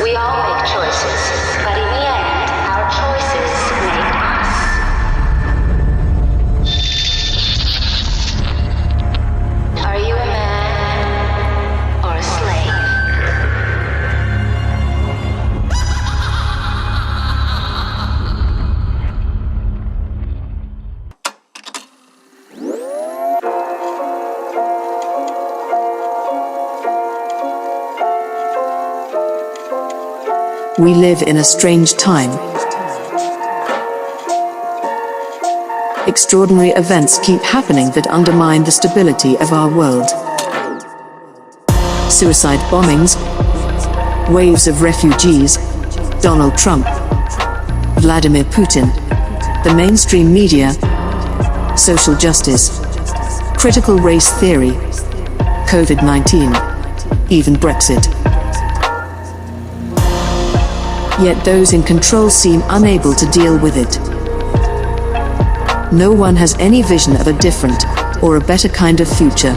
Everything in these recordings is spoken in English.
We all make choices, but in the end, our choices make us. Are you a man or a slave? We live in a strange time. Extraordinary events keep happening that undermine the stability of our world. Suicide bombings, waves of refugees, Donald Trump, Vladimir Putin, the mainstream media, social justice, critical race theory, COVID-19, even Brexit. Yet those in control seem unable to deal with it. No one has any vision of a different, or a better kind of future.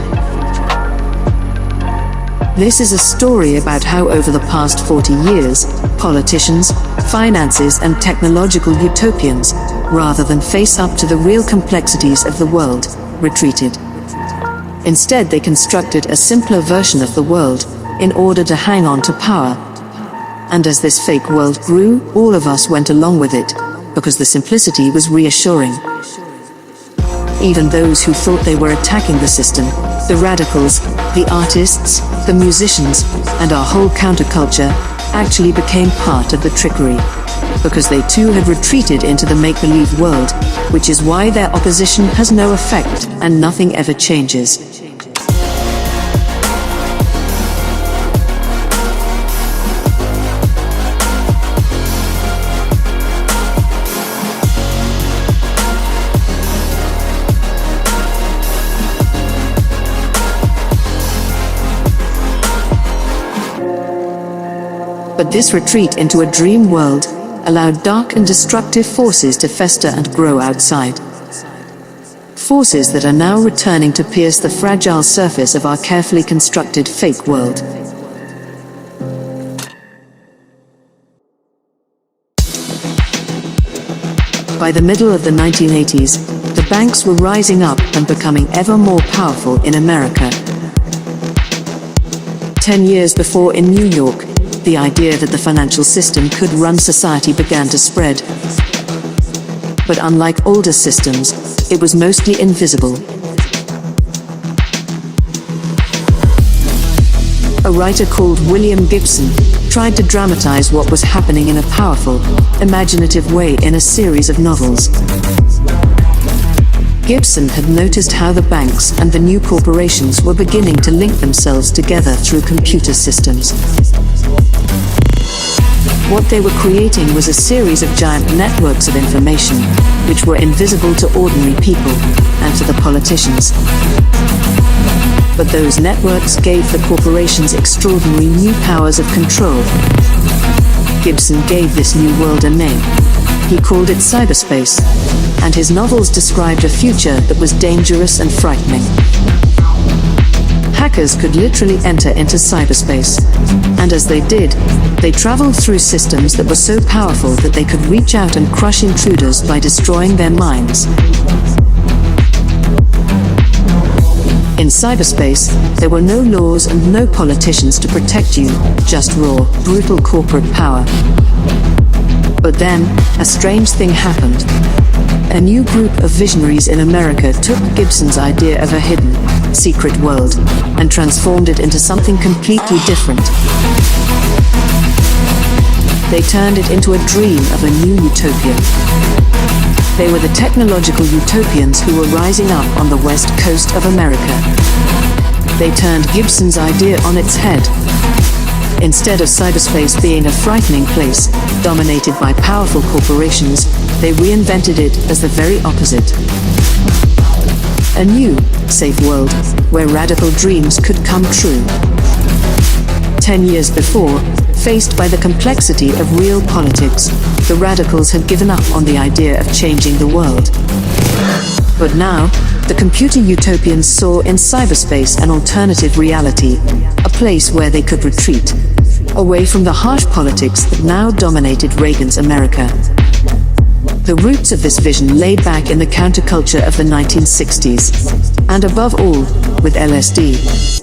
This is a story about how over the past 40 years, politicians, finances and technological utopians, rather than face up to the real complexities of the world, retreated. Instead, they constructed a simpler version of the world, in order to hang on to power. And as this fake world grew, all of us went along with it, because the simplicity was reassuring. Even those who thought they were attacking the system, the radicals, the artists, the musicians, and our whole counterculture, actually became part of the trickery. Because they too had retreated into the make-believe world, which is why their opposition has no effect, and nothing ever changes. But this retreat into a dream world allowed dark and destructive forces to fester and grow outside. Forces that are now returning to pierce the fragile surface of our carefully constructed fake world. By the middle of the 1980s, the banks were rising up and becoming ever more powerful in America. 10 years before in New York, the idea that the financial system could run society began to spread. But unlike older systems, it was mostly invisible. A writer called William Gibson tried to dramatize what was happening in a powerful, imaginative way in a series of novels. Gibson had noticed how the banks and the new corporations were beginning to link themselves together through computer systems. What they were creating was a series of giant networks of information, which were invisible to ordinary people and to the politicians. But those networks gave the corporations extraordinary new powers of control. Gibson gave this new world a name. He called it cyberspace, and his novels described a future that was dangerous and frightening. Hackers could literally enter into cyberspace, and as they did, they traveled through systems that were so powerful that they could reach out and crush intruders by destroying their minds. In cyberspace, there were no laws and no politicians to protect you, just raw, brutal corporate power. But then, a strange thing happened. A new group of visionaries in America took Gibson's idea of a hidden, secret world, and transformed it into something completely different. They turned it into a dream of a new utopia. They were the technological utopians who were rising up on the west coast of America. They turned Gibson's idea on its head. Instead of cyberspace being a frightening place, dominated by powerful corporations, they reinvented it as the very opposite. A new, safe world, where radical dreams could come true. 10 years before, Faced by the complexity of real politics, the radicals had given up on the idea of changing the world. But now, the computer utopians saw in cyberspace an alternative reality, a place where they could retreat, away from the harsh politics that now dominated Reagan's America. The roots of this vision lay back in the counterculture of the 1960s, and above all, with LSD.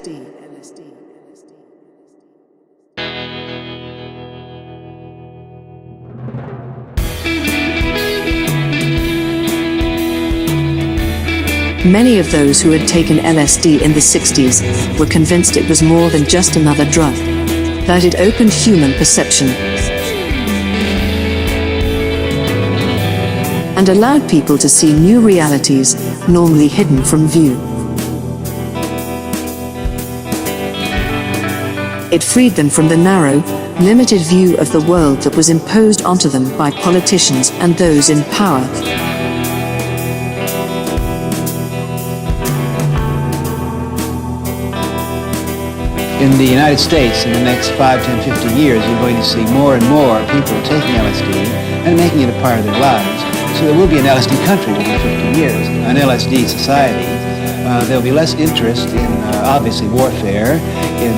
Many of those who had taken LSD in the 60s were convinced it was more than just another drug, that it opened human perception and allowed people to see new realities normally hidden from view. It freed them from the narrow, limited view of the world that was imposed onto them by politicians and those in power. In the United States, in the next 5, 10, 50 years, you're going to see more and more people taking LSD and making it a part of their lives. So there will be an LSD country within 50 years, an LSD society. There'll be less interest in, obviously, warfare, in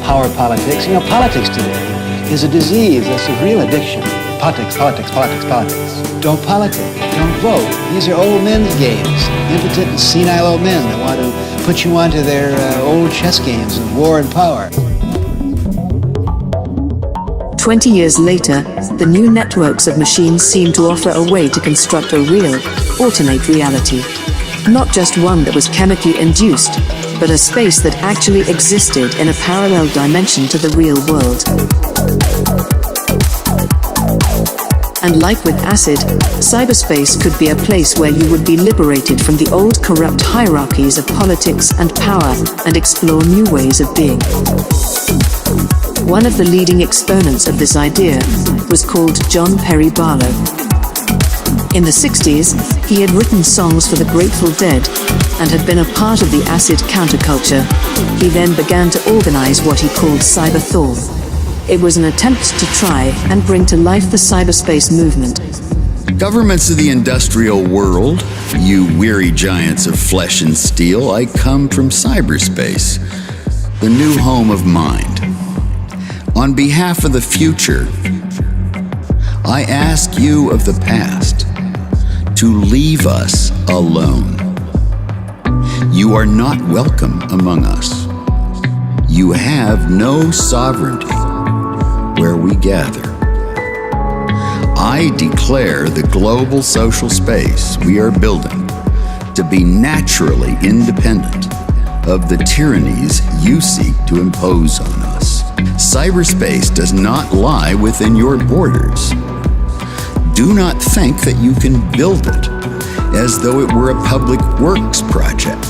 power politics. You know, politics today is a disease. That's a real addiction. Politics, politics, politics, politics. Don't politic. Don't vote. These are old men's games. Impotent and senile old men that want to put you onto their old chess games of war and power. 20 years later, the new networks of machines seem to offer a way to construct a real, alternate reality. Not just one that was chemically induced, but a space that actually existed in a parallel dimension to the real world. And like with acid, cyberspace could be a place where you would be liberated from the old corrupt hierarchies of politics and power and explore new ways of being. One of the leading exponents of this idea was called John Perry Barlow. In the 60s, he had written songs for the Grateful Dead and had been a part of the acid counterculture. He then began to organize what he called Cyberthorn. It was an attempt to try and bring to life the cyberspace movement. Governments of the industrial world, you weary giants of flesh and steel, I come from cyberspace, the new home of mind. On behalf of the future, I ask you of the past to leave us alone. You are not welcome among us. You have no sovereignty where we gather. I declare the global social space we are building to be naturally independent of the tyrannies you seek to impose on us. Cyberspace does not lie within your borders. Do not think that you can build it as though it were a public works project.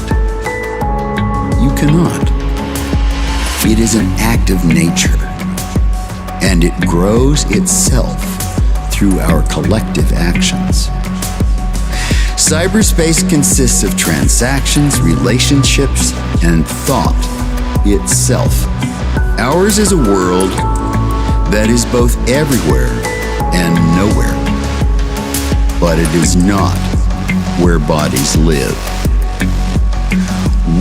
You cannot. It is an act of nature, and it grows itself through our collective actions. Cyberspace consists of transactions, relationships, and thought itself. Ours is a world that is both everywhere and nowhere, but it is not where bodies live.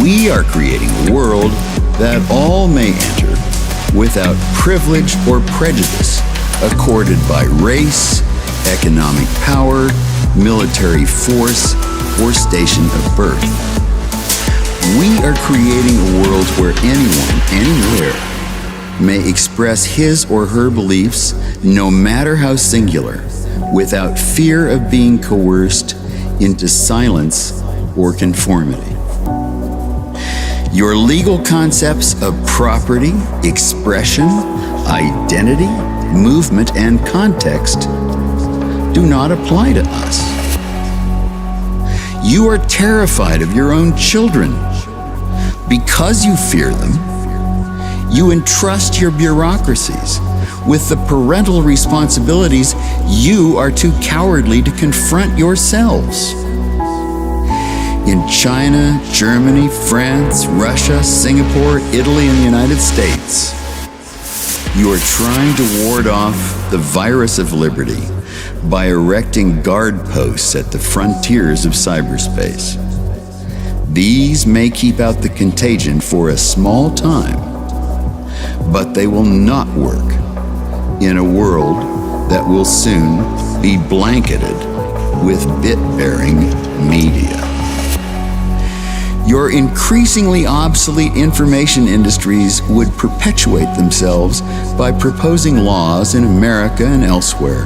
We are creating a world that all may enter without privilege or prejudice accorded by race, economic power, military force, or station of birth. We are creating a world where anyone, anywhere, may express his or her beliefs, no matter how singular, without fear of being coerced into silence or conformity. Your legal concepts of property, expression, identity, movement, and context do not apply to us. You are terrified of your own children. Because you fear them, you entrust your bureaucracies with the parental responsibilities you are too cowardly to confront yourselves. In China, Germany, France, Russia, Singapore, Italy, and the United States, You are trying to ward off the virus of liberty by erecting guard posts at the frontiers of cyberspace. These may keep out the contagion for a small time, but they will not work in a world that will soon be blanketed with bit-bearing media. Your increasingly obsolete information industries would perpetuate themselves by proposing laws in America and elsewhere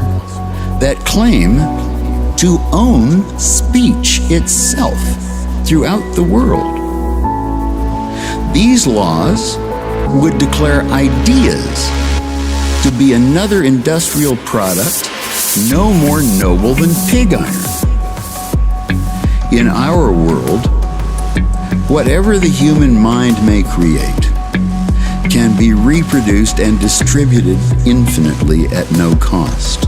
that claim to own speech itself throughout the world. These laws would declare ideas to be another industrial product no more noble than pig iron. In our world, whatever the human mind may create can be reproduced and distributed infinitely at no cost.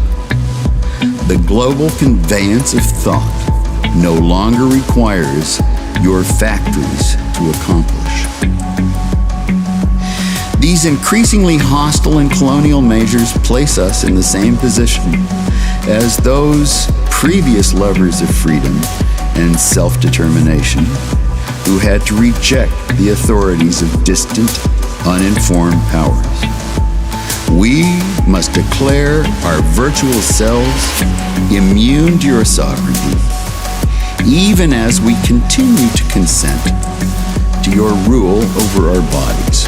The global conveyance of thought no longer requires your factories to accomplish. These increasingly hostile and colonial measures place us in the same position as those previous lovers of freedom and self-determination who had to reject the authorities of distant, uninformed powers. We must declare our virtual selves immune to your sovereignty, even as we continue to consent to your rule over our bodies.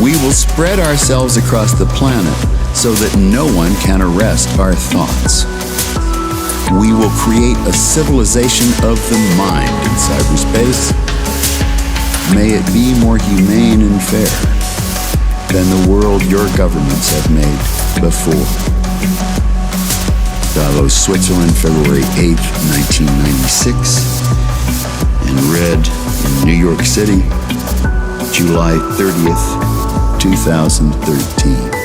We will spread ourselves across the planet so that no one can arrest our thoughts. We will create a civilization of the mind in cyberspace. May it be more humane and fair than the world your governments have made before. Davos, Switzerland, February 8, 1996, and read in New York City, July 30th, 2013.